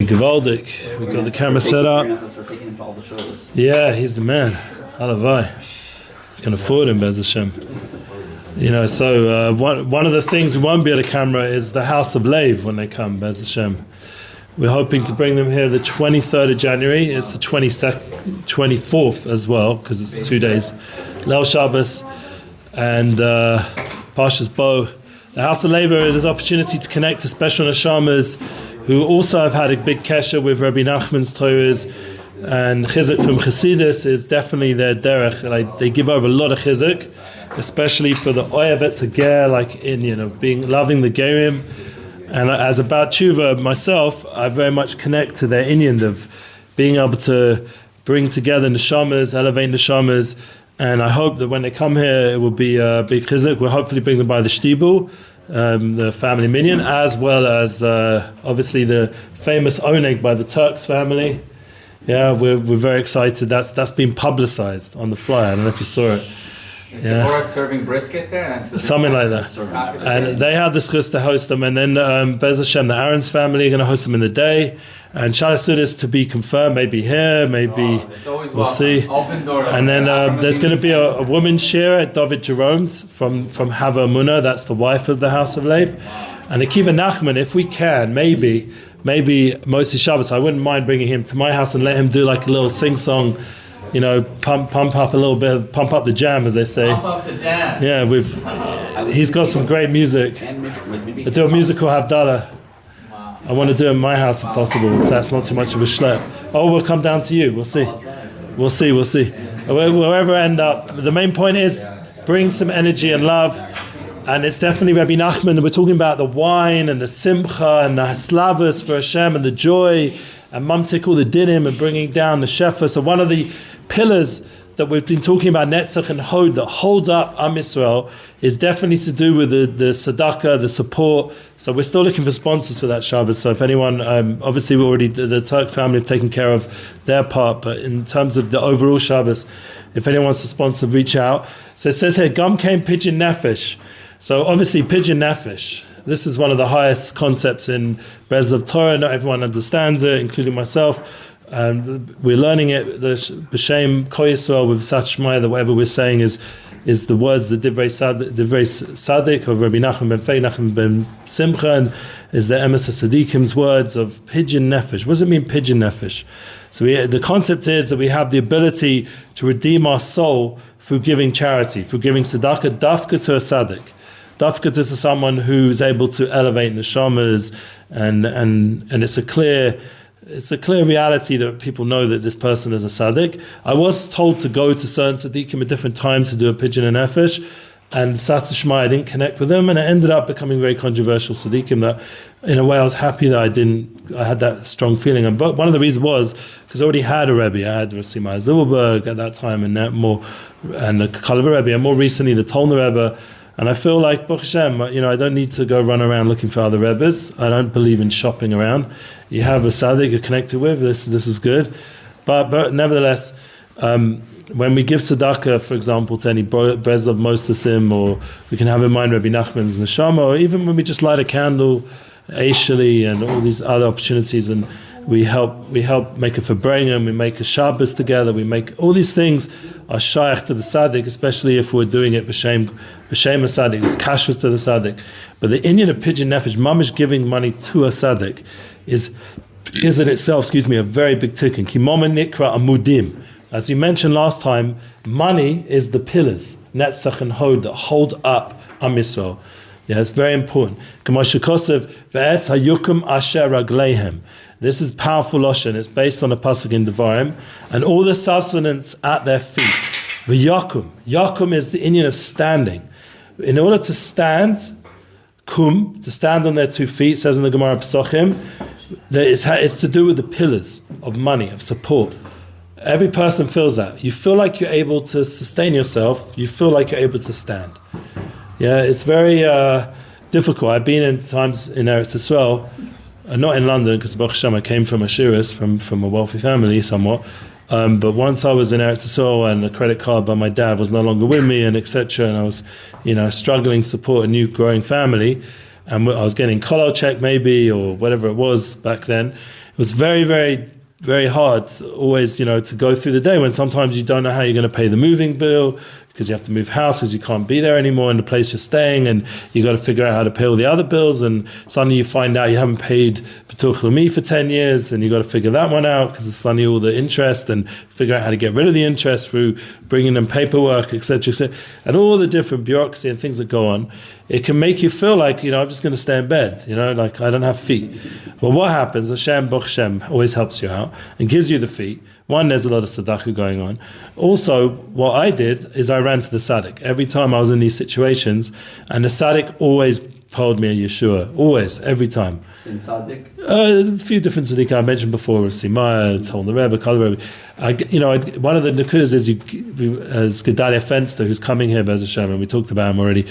Gewaldic. We've got the camera set up. Yeah, he's the man. Halavai. You can afford him, Bez Hashem. You know, so one of the things we won't be at a camera is the House of Lev when they come, Bez Hashem. We're hoping to bring them here the 23rd of January. It's the 24th as well, because it's 2 days. Leil Shabbos and Parshas Bo. The House of Lev is an opportunity to connect to special neshamas who also have had a big kesher with Rabbi Nachman's Torahs, and Chizzuk from Chassidus is definitely their derech. Like, they give over a lot of Chizzuk, especially for the Oyavetz Hager, like Indian, of loving the Gerim. And as a Bat Tshuva myself, I very much connect to their Indian of being able to bring together neshamas, elevate neshamas, and I hope that when they come here, it will be a big Chizzuk. We'll hopefully bring them by the Shtiebel, the family minion, as well as obviously the famous Oneg by the Turks family. Yeah, we're very excited. That's been publicized on the flyer. I don't know if you saw it. Is the Torah serving brisket there? That's something like that. And they have the schus to host them, and then Bez Hashem, the Aaron's family, are going to host them in the day. And Chassidus to be confirmed, maybe here, maybe we'll see. Open door. And then there's going to be a woman share at David Jerome's from Hava Munah. That's the wife of the House of Lev. And Akiva Nachman, if we can, maybe Moshe Shabbos, I wouldn't mind bringing him to my house and let him do like a little sing-song. You know, pump up a little bit, pump up the jam, as they say. Pump up the jam. Yeah, he's got some great music. I do a musical Havdalah. I want to do it in my house if possible, if that's not too much of a schlep. Oh, we'll come down to you. We'll see. Wherever I end up, the main point is bring some energy and love. And it's definitely Rabbi Nachman. We're talking about the wine and the simcha and the haslavas for Hashem and the joy and mamtik all the dinim and bringing down the shefa. So one of the pillars that we've been talking about, Netzach and Hod, that holds up Am Yisrael, is definitely to do with the tzedakah, the support. So we're still looking for sponsors for that Shabbos. So if anyone, obviously we already, the Turks family have taken care of their part, but in terms of the overall Shabbos, if anyone wants to sponsor, reach out. So it says here, Gam came Pidyon Nefesh. So obviously Pidyon Nefesh, this is one of the highest concepts in Breslov Torah. Not everyone understands it, including myself. We're learning it, the B'Shem Kol Yisrael with Sat Shmaya, that whatever we're saying is the words, the Divrei Tzaddik of Rabbi Nachman ben Fei, Nachman ben Simcha, and is the Emes HaTzaddikim's words of Pidyon Nefesh. What does it mean, Pidyon Nefesh? So the concept is that we have the ability to redeem our soul through giving charity, through giving tzedakah, dafka to a tzaddik. Dafka to someone who's able to elevate neshamas, and it's a clear reality that people know that this person is a tzaddik. I was told to go to certain tzaddikim at different times to do a Pidyon Nefesh, and Sat Shema, I didn't connect with them, and it ended up becoming very controversial tzaddikim that, in a way, I was happy that I had that strong feeling. And but one of the reasons was because I already had a Rebbe. I had Rashi Meir Zilberberg at that time, and the Kalav Rebbe, and more recently the Tolner Rebbe. And I feel like, Baruch Hashem, I don't need to go run around looking for other Rebbes. I don't believe in shopping around. You have a tzaddik you're connected with, this is good. But nevertheless, when we give tzedakah, for example, to any Breslov Mostasim, or we can have in mind Rabbi Nachman's neshama, or even when we just light a candle, Eishali, and all these other opportunities, and we help make a Fabrengen, we make a Shabbos together, we make all these things are shaykh to the tzaddik, especially if we're doing it b'shem tzaddik, it's kashrus to the tzaddik. But the Indian of Pidyon Nefesh, mamish giving money to a tzaddik, is in itself, a very big tikkun. Ki momen nikra amudim. As you mentioned last time, money is the pillars, netzach and hod, that hold up Am Yisrael. Yeah, it's very important. K'mo shekosev ve'etz hayukum asher ragleihem. This is powerful lashon. It's based on a pasuk in Devarim, and all the sustenance at their feet. V'yakum. Yakum is the Indian of standing. In order to stand, to stand on their 2 feet, says in the Gemara Pesachim, it's to do with the pillars of money, of support. Every person feels that. You feel like you're able to sustain yourself. You feel like you're able to stand. Yeah, it's very difficult. I've been in times in Eretz Yisrael, not in London, because Baruch Hashem I came from a shiuris, from a wealthy family somewhat. But once I was in Eretz Yisrael, and the credit card by my dad was no longer with me, and etc., and I was, struggling to support a new growing family, and I was getting kollel check maybe, or whatever it was back then. was very, very, very hard always, to go through the day when sometimes you don't know how you're going to pay the moving bill because you have to move house because you can't be there anymore in the place you're staying, and you got to figure out how to pay all the other bills, and suddenly you find out you haven't paid Bituch Leumi for 10 years, and you got to figure that one out because it's suddenly all the interest, and figure out how to get rid of the interest through bringing them paperwork, etc., and all the different bureaucracy and things that go on. It can make you feel like, I'm just going to stay in bed, like I don't have feet. But what happens, Hashem, Baruch Hashem, always helps you out and gives you the feet. One, there's a lot of tzedakah going on. Also, what I did is I ran to the tzaddik. Every time I was in these situations, and the tzaddik always told me a Yeshua, always, every time. Sin tzaddik? A few different tzaddik I mentioned before, Simaya, told the Rebbe, Kol Rebbe. One of the nekudas is Gedalia Fenster, who's coming here, Bez Hashem, and we talked about him already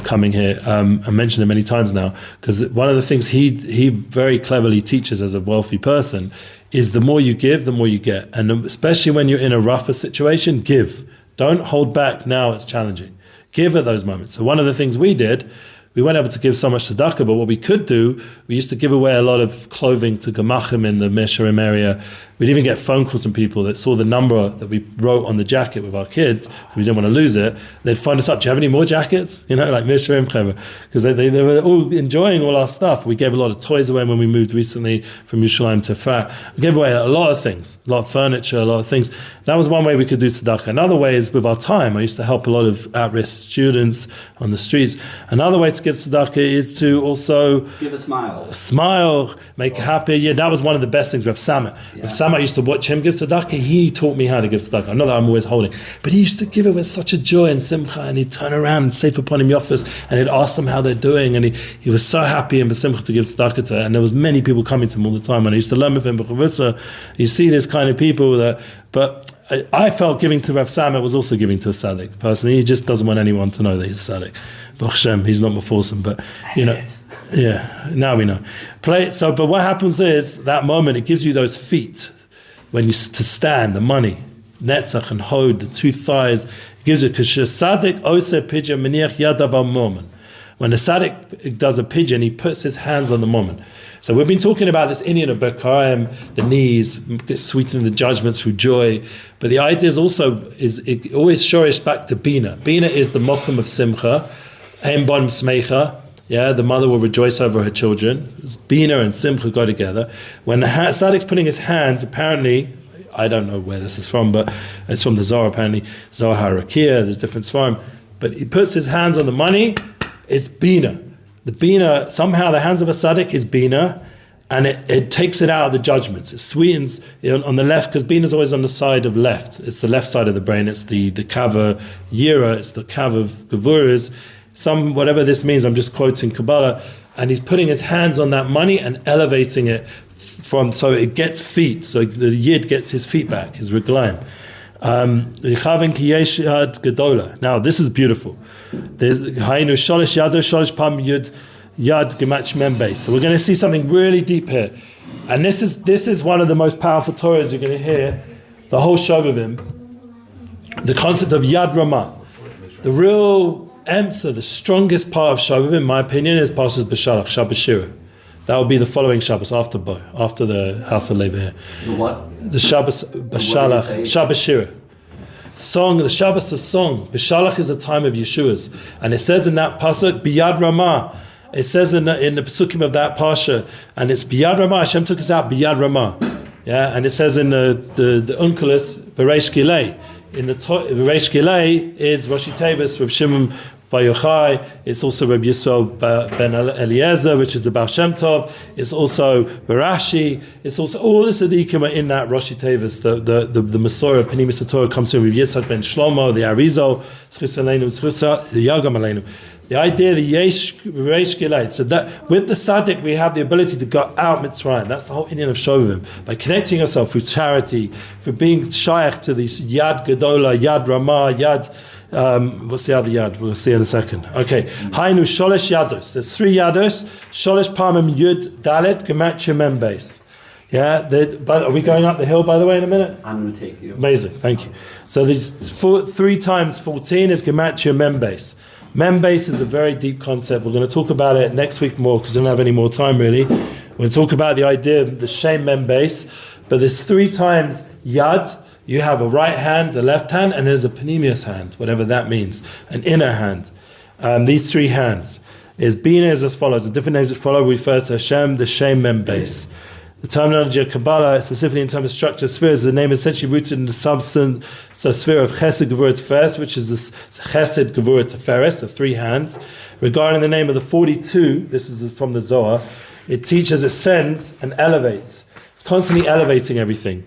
coming here. I mentioned him many times now, because one of the things he very cleverly teaches as a wealthy person is the more you give, the more you get. And especially when you're in a rougher situation, give. Don't hold back now, it's challenging. Give at those moments. So one of the things we did, we weren't able to give so much tzedakah, but what we could do, we used to give away a lot of clothing to gemachim in the Mesharim area. We'd even get phone calls from people that saw the number that we wrote on the jacket with our kids. We didn't want to lose it. They'd phone us up, do you have any more jackets? Like Mesharim Chevra. Because they were all enjoying all our stuff. We gave a lot of toys away when we moved recently from Yerushalayim to Efrat. We gave away a lot of things, a lot of furniture, a lot of things. That was one way we could do tzedakah. Another way is with our time. I used to help a lot of at-risk students on the streets. Another way to give tzedakah is to also give a smile, make happy. Yeah, that was one of the best things with Samah. With Samah, I used to watch him give tzedakah. He taught me how to give tzedakah. Not that I'm always holding, but he used to give it with such a joy and simcha, and he'd turn around and say upon him yofis, and he'd ask them how they're doing, and he was so happy and besimcha to give tzedakah to it. And there was many people coming to him all the time, and I used to learn with him. You see this kind of people but I felt giving to Rav Samah was also giving to a tzaddik. Personally, he just doesn't want anyone to know that he's a tzaddik. Baruch Hashem, he's not Meforsim, but yeah, now we know. But what happens is, that moment, it gives you those feet when to stand, the money, netzach and hod, the two thighs, it gives it, because tzaddik ose pidyon meniach yadav al moment. When the tzaddik does a pidyon, he puts his hands on the moment. So we've been talking about this Indian of Berkayim, the knees, sweetening the judgments through joy. But the idea is also, it always shorish back to Bina. Bina is the mokum of Simcha, Ein Bon Smecha. Yeah, the mother will rejoice over her children. Bina and Simcha go together. When the Tzaddik's putting his hands, apparently, I don't know where this is from, but it's from the Zohar, apparently, Zohar HaRakia, there's different svarim. But he puts his hands on the money, it's Bina. The Bina, somehow the hands of a tzaddik is Bina, and it takes it out of the judgments. It sweetens on the left, because Bina is always on the side of left. It's the left side of the brain. It's the kav yira, it's the kav of gevuras. Whatever this means, I'm just quoting Kabbalah, and he's putting his hands on that money and elevating it so it gets feet, so the yid gets his feet back, his reglaim. Now this is beautiful. So we're going to see something really deep here, and this is one of the most powerful Torahs you're going to hear the whole Shovavim. The concept of Yad Ramah, the real answer, the strongest part of Shovavim, in my opinion, is Parshas B'Shalach, Shabbos Shira. That will be the following Shabbos after the House of Levi here. The what? The Shabbos B'Shalach, Shabbos Shira. Song, the Shabbos of song. B'Shalach is a time of Yeshua's, and it says in that pasuk B'Yad Ramah. It says in the Pesukim of that parsha, and it's B'Yad Ramah. Hashem took us out B'Yad Ramah. Yeah, and it says in the Unkelos Bereish Gilei. In the Bereish Gilei is Rosh Tevis, Reb Shimon Bar Yochai. It's also Reb Yisrael ben Eliezer, which is the Baal Shem Tov. It's also Barashi. It's also all the tzaddikim are in that Rosh Tevis. The Masorah Pnimis Torah comes through with Yitzhak ben Shlomo, the Arizal, Schus Aleinu, the Yagam Aleinu. The idea, the Yesh Reish Gilait, so that with the Tzaddik we have the ability to go out Mitzrayim. That's the whole Indian of Shovavim. By connecting yourself through charity, for being shaykh to these Yad Gedola, Yad Ramah, Yad. What's the other Yad? We'll see in a second. Okay. Hainu Sholesh Yados. There's 3 Yados. Sholesh Parmim Yud Dalet Gematria Mem Base. Yeah. Are we going up the hill, by the way, in a minute? I'm going to take you. Amazing. Thank you. So these 3 times 14 is Gematria Mem Base. Mem base is a very deep concept. We're going to talk about it next week more because we don't have any more time really. We'll talk about the idea of the Shem Mem base, but there's 3 times Yad. You have a right hand, a left hand, and there's a pnimius hand, whatever that means, an inner hand. These 3 hands is Bina is as follows. The different names that follow refer to Hashem, the Shem Mem base. The terminology of Kabbalah, specifically in terms of structure of spheres, the name is essentially rooted in the substance, so sphere of Chesed Gevurah Tiferes, which is the Chesed Gevurah Tiferes, of 3 hands. Regarding the name of the 42, this is from the Zohar, it teaches, ascends, and elevates. It's constantly elevating everything.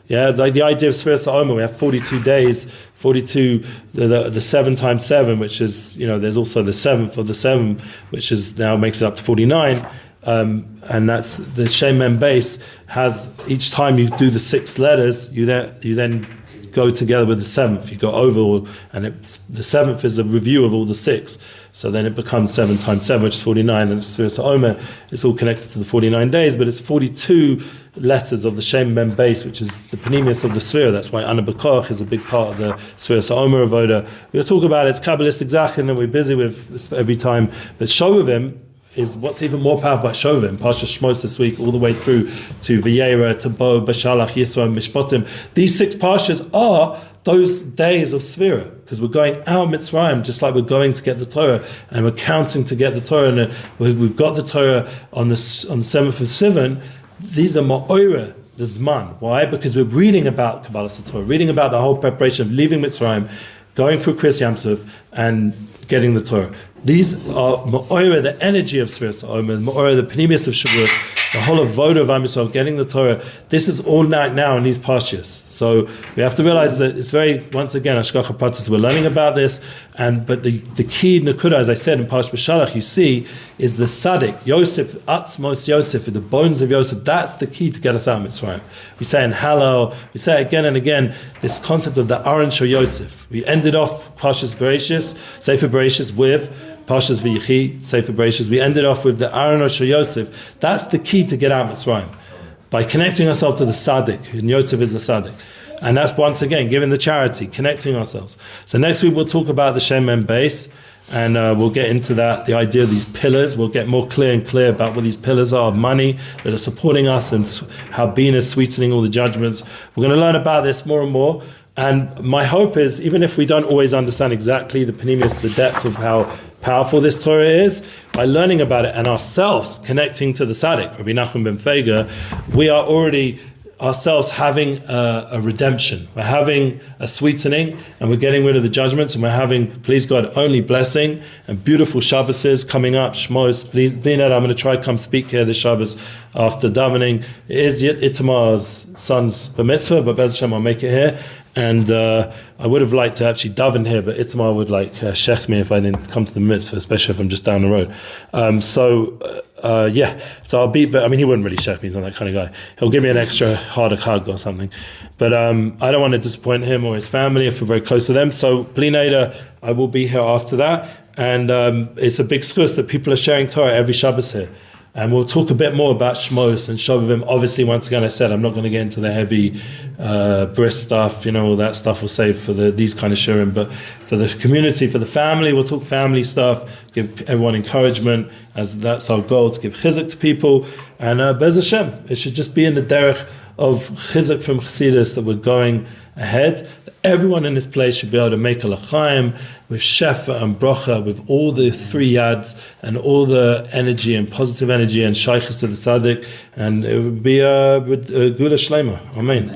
Yeah, like the idea of Sfira Sa'oma, we have 42 days, 42, the 7 times 7, which is, there's also the 7th of the 7, which is now makes it up to 49. And that's the Shem Mem base has, each time you do the 6 letters, you then go together with the 7th. You go over, and the 7th is a review of all the 6. So then it becomes 7 times 7, which is 49, and Sfira Sa'oma, it's all connected to the 49 days, but it's 42 letters of the Shem Mem base, which is the pnimius of the sphere. That's why Ana B'Koch is a big part of the Sfira Sa'oma Avoda. We'll talk about it's Kabbalistic Zachin, and we're busy with this every time. But Shovavim is what's even more powerful about Shovavim. Parsha Shmos this week, all the way through to V'yera, to Bo, Bashalach, Yisro, and Mishpotim. These 6 parshas are those days of Sfira, because we're going out Mitzrayim, just like we're going to get the Torah, and we're counting to get the Torah, and we've got the Torah on the 7th of Sivan. These are Ma'ora, the Zman. Why? Because we're reading about Kabbalah Torah, reading about the whole preparation of leaving Mitzrayim, going through Kriyas Yam Suf, and getting the Torah. These are Ma'ora, the energy of Sfira Sa'oma, Ma'ora, the Pnimius of Shavuot, the whole of Voda of Am Yisrael, getting the Torah. This is all night now in these parshas. So we have to realize that it's very, once again, Hashgacha Pratis, we're learning about this, but the key Nakuda, as I said in Parsha B'Shalach, you see, is the Tzaddik, Yosef, Atzmos Yosef, the bones of Yosef. That's the key to get us out of Mitzrayim. We say in Hallel, we say again and again, this concept of the Aron Shel Yosef. We ended off Parshas Bereshis, Sefer Bereshis, with Parshas V'Yechi, Sefer Bereshis. We ended off with the Aron Shel Yosef. That's the key to get out of Mitzrayim, by connecting ourselves to the Tzaddik, and Yosef is the Tzaddik. And that's once again giving the charity, connecting ourselves. So next week we'll talk about the Shem Mem base, and we'll get into that, the idea of these pillars. We'll get more clear and clear about what these pillars are of money that are supporting us, and how Bina is sweetening all the judgments. We're going to learn about this more and more. And my hope is, even if we don't always understand exactly the pnimius, the depth of how powerful this Torah is, by learning about it and ourselves connecting to the Tzaddik, Rabbi Nachman ben Feiga, we are already ourselves having a redemption. We're having a sweetening, and we're getting rid of the judgments, and we're having, please God, only blessing and beautiful Shabbos coming up. Shmos, Blinad, I'm going to try to come speak here this Shabbos after davening. It is Itamar's son's bar mitzvah, but Bez Hashem, I'll make it here. And I would have liked to actually daven here, but Itamar would shech me if I didn't come to the mitzvah, especially if I'm just down the road. So I'll be, but I mean, he wouldn't really shech me, he's not that kind of guy. He'll give me an extra harder hug or something. But I don't want to disappoint him or his family if we're very close to them. So Bli Neder, I will be here after that. And it's a big schus that people are sharing Torah every Shabbos here. And we'll talk a bit more about Shmos and Shovavim. Obviously, once again, I said I'm not going to get into the heavy bris stuff, all that stuff we'll save for these kind of shiurim. But for the community, for the family, we'll talk family stuff, give everyone encouragement, as that's our goal, to give Chizzuk to people. And Bez Hashem, it should just be in the derech of Chizzuk from Chassidus, that we're going ahead. Everyone in this place should be able to make a l'chaim with shefa and bracha, with all the 3 yads and all the energy and positive energy and shaykhs to the tzaddik, and it would be a gula shlema. Amen.